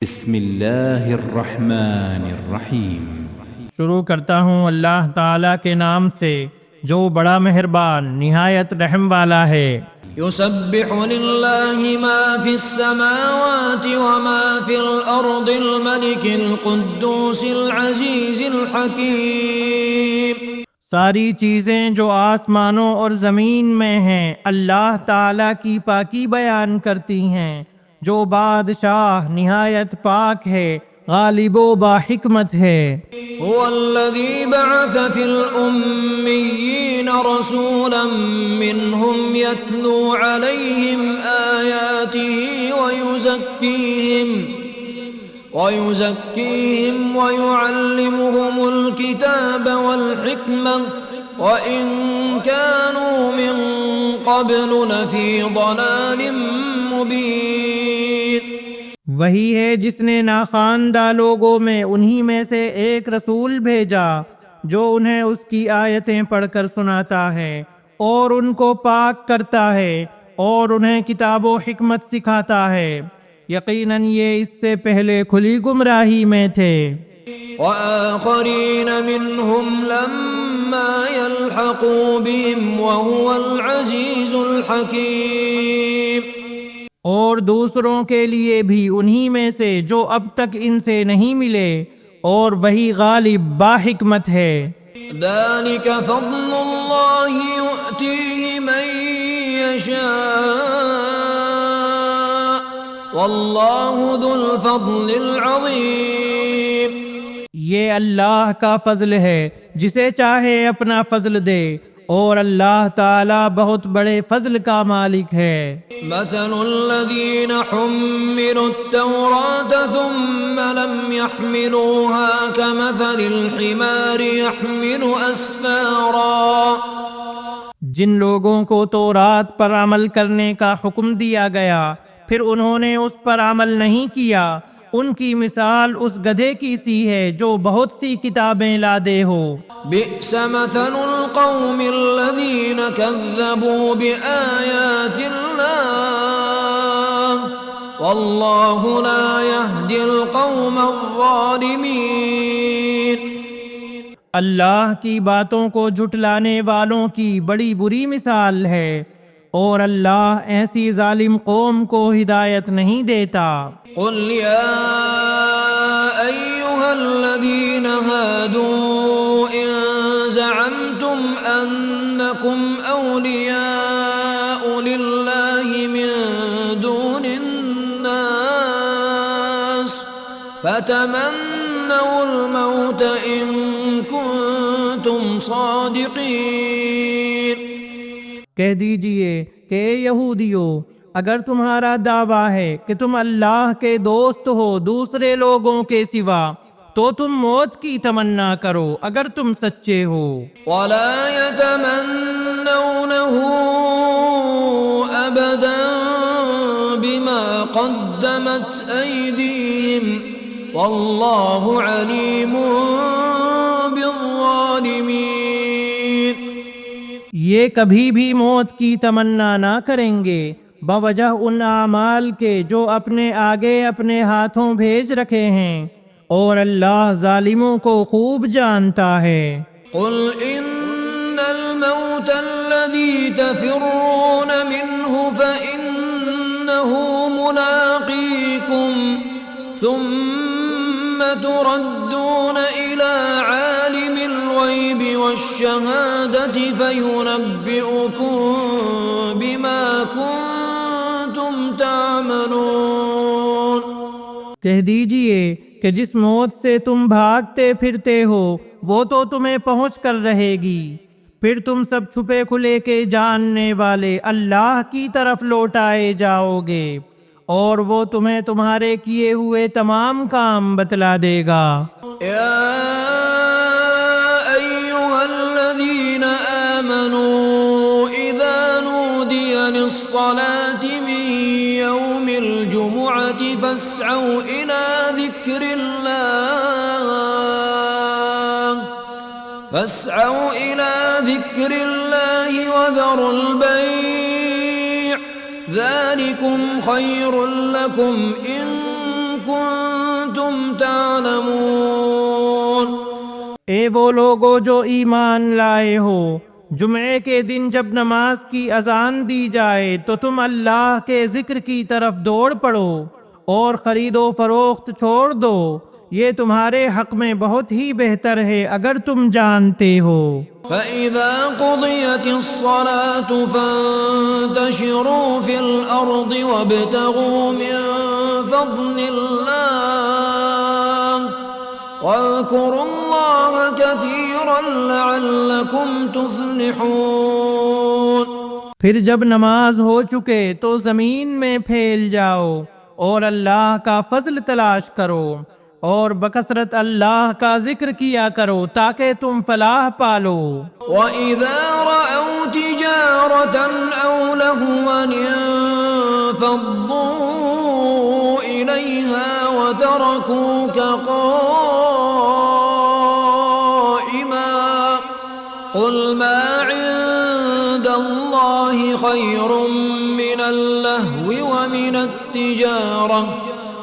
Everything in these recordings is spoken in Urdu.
بسم اللہ الرحمن الرحیم۔ شروع کرتا ہوں اللہ تعالیٰ کے نام سے جو بڑا مہربان نہایت رحم والا ہے۔ يسبح لله ما في السماوات وما في الأرض الملك القدوس العزيز الحكيم۔ ساری چیزیں جو آسمانوں اور زمین میں ہیں اللہ تعالیٰ کی پاکی بیان کرتی ہیں، جو بادشاہ نہایت پاک ہے، غالب و باحکمت ہے۔ هو الذي بعث في الأميين رسولا منهم يتلو عليهم آياته ويزكيهم ويعلمهم الكتاب والحكمة وإن كانوا من قبل لفي ضلال مبين۔ وہی ہے جس نے ناخواندہ لوگوں میں انہی میں سے ایک رسول بھیجا جو انہیں اس کی آیتیں پڑھ کر سناتا ہے اور ان کو پاک کرتا ہے اور انہیں کتاب و حکمت سکھاتا ہے، یقیناً یہ اس سے پہلے کھلی گمراہی میں تھے۔ وآخرین منہم لما يلحقوا بهم وهو العزیز الحکیم۔ اور دوسروں کے لیے بھی انہی میں سے جو اب تک ان سے نہیں ملے، اور وہی غالب باحکمت ہے۔ ذلك فضل اللہ یؤتیہ من یشاء واللہ ذو الفضل العظیم۔ یہ اللہ کا فضل ہے، جسے چاہے اپنا فضل دے، اور اللہ تعالیٰ بہت بڑے فضل کا مالک ہے۔ مثل الذین حملوا التوراة ثم لم يحملوها كمثل الحمار يحمل اسفارا۔ جن لوگوں کو تورات پر عمل کرنے کا حکم دیا گیا پھر انہوں نے اس پر عمل نہیں کیا، ان کی مثال اس گدھے کی سی ہے جو بہت سی کتابیں لادے ہو۔ بئس مثل القوم الذین کذبوا بآیات اللہ واللہ لا یہدی القوم الظالمین۔ اللہ کی باتوں کو جھٹلانے والوں کی بڑی بری مثال ہے، اور اللہ ایسی ظالم قوم کو ہدایت نہیں دیتا۔ قل یا ایہا الذین ہادوا ان زعمتم انکم اولیاء للہ من دون الناس فتمنوا الموت ان کنتم صادقین۔ کہہ دیجئے کہ اے یہودیو، اگر تمہارا دعویٰ ہے کہ تم اللہ کے دوست ہو دوسرے لوگوں کے سوا، تو تم موت کی تمنا کرو اگر تم سچے ہو۔ وَلَا يَتَمَنَّوْنَهُ أَبَدًا بِمَا قَدَّمَتْ أَيْدِيهِمْ وَاللَّهُ عَلِيمٌ بِالظَّالِمِينَ۔ یہ کبھی بھی موت کی تمنا نہ کریں گے بوجہ ان اعمال کے جو اپنے آگے اپنے ہاتھوں بھیج رکھے ہیں، اور اللہ ظالموں کو خوب جانتا ہے۔ قل ان الموت الذي تفرون منه فإنه ملاقيكم ثم تردون إلى عالم الغيب والشهادة فينبئكم بما كنتم تعملون۔ کہہ دیجئے کہ جس موت سے تم بھاگتے پھرتے ہو وہ تو تمہیں پہنچ کر رہے گی، پھر تم سب چھپے کھلے کے جاننے والے اللہ کی طرف لوٹائے جاؤ گے، اور وہ تمہیں تمہارے کیے ہوئے تمام کام بتلا دے گا۔ یا ایہا الذین آمنوا اذا نودی للصلاة من یوم الجمعة فاسعوا الى ذکر اللہ وذروا البیع ذلكم خير لكم إن كنتم كنتم تعلمون اے وہ لوگو جو ایمان لائے ہو، جمعے کے دن جب نماز کی اذان دی جائے تو تم اللہ کے ذکر کی طرف دوڑ پڑو اور خرید و فروخت چھوڑ دو، یہ تمہارے حق میں بہت ہی بہتر ہے اگر تم جانتے ہو۔ فإذا قضيت الصلاة فانتشروا في الأرض وابتغوا من فضل الله واذكروا الله كثيرا لعلكم تفلحون۔ پھر جب نماز ہو چکے تو زمین میں پھیل جاؤ اور اللہ کا فضل تلاش کرو اور بکثرت اللہ کا ذکر کیا کرو تاکہ تم فلاح پالو۔ وَإِذَا رَأَوْا تِجَارَةً أَوْ لَهْوًا انفَضُّوا إِلَيْهَا وَتَرَكُوكَ قَائِمًا قُلْ مَا عِندَ اللَّهِ خَيْرٌ مِّنَ اللَّهْوِ وَمِنَ التِّجَارَةِ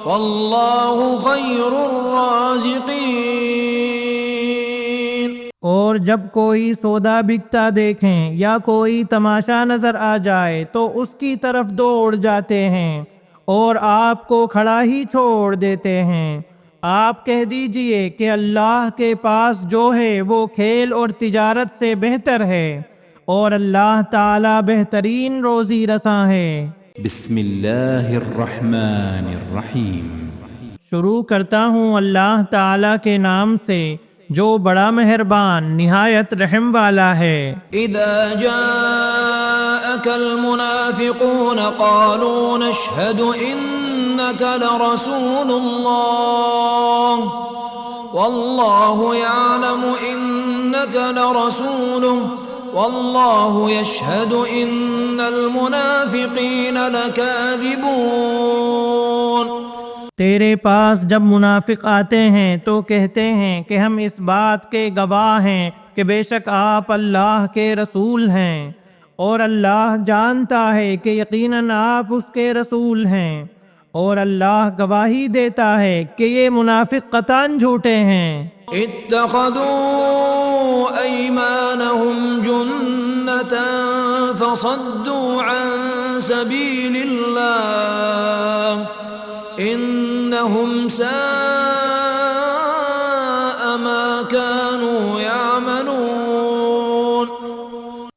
واللہ خیر الرازقین۔ اور جب کوئی سودا بکتا دیکھیں یا کوئی تماشا نظر آ جائے تو اس کی طرف دوڑ جاتے ہیں اور آپ کو کھڑا ہی چھوڑ دیتے ہیں۔ آپ کہہ دیجئے کہ اللہ کے پاس جو ہے وہ کھیل اور تجارت سے بہتر ہے اور اللہ تعالی بہترین روزی رساں ہے۔ بسم اللہ الرحمن الرحیم۔ شروع کرتا ہوں اللہ تعالی کے نام سے جو بڑا مہربان نہایت رحم والا ہے۔ اذا جاءك المنافقون قالوا نشهد انك لرسول الله والله يعلم انك لرسوله واللہ یشہد ان المنافقین لکاذبون۔ تیرے پاس جب منافق آتے ہیں تو کہتے ہیں کہ ہم اس بات کے گواہ ہیں کہ بے شک آپ اللہ کے رسول ہیں، اور اللہ جانتا ہے کہ یقیناً آپ اس کے رسول ہیں، اور اللہ گواہی دیتا ہے کہ یہ منافق قطعاً جھوٹے ہیں۔ اتخذوا ایمانہم جنة فصدوا عن سبیل اللہ انہم ساء ما كانوا يعملون۔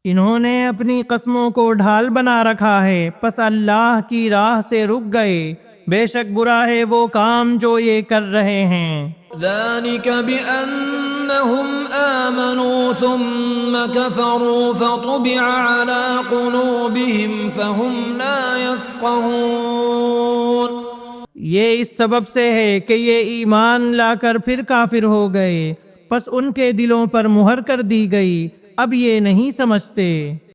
انہوں نے اپنی قسموں کو ڈھال بنا رکھا ہے، پس اللہ کی راہ سے رک گئے، بے شک برا ہے وہ کام جو یہ کر رہے ہیں۔ ذلك بأنهم آمنوا ثم كفروا فطبع على قلوبهم فهم لا يفقهون۔ یہ اس سبب سے ہے کہ یہ ایمان لا کر پھر کافر ہو گئے، پس ان کے دلوں پر مہر کر دی گئی، اب یہ نہیں سمجھتے۔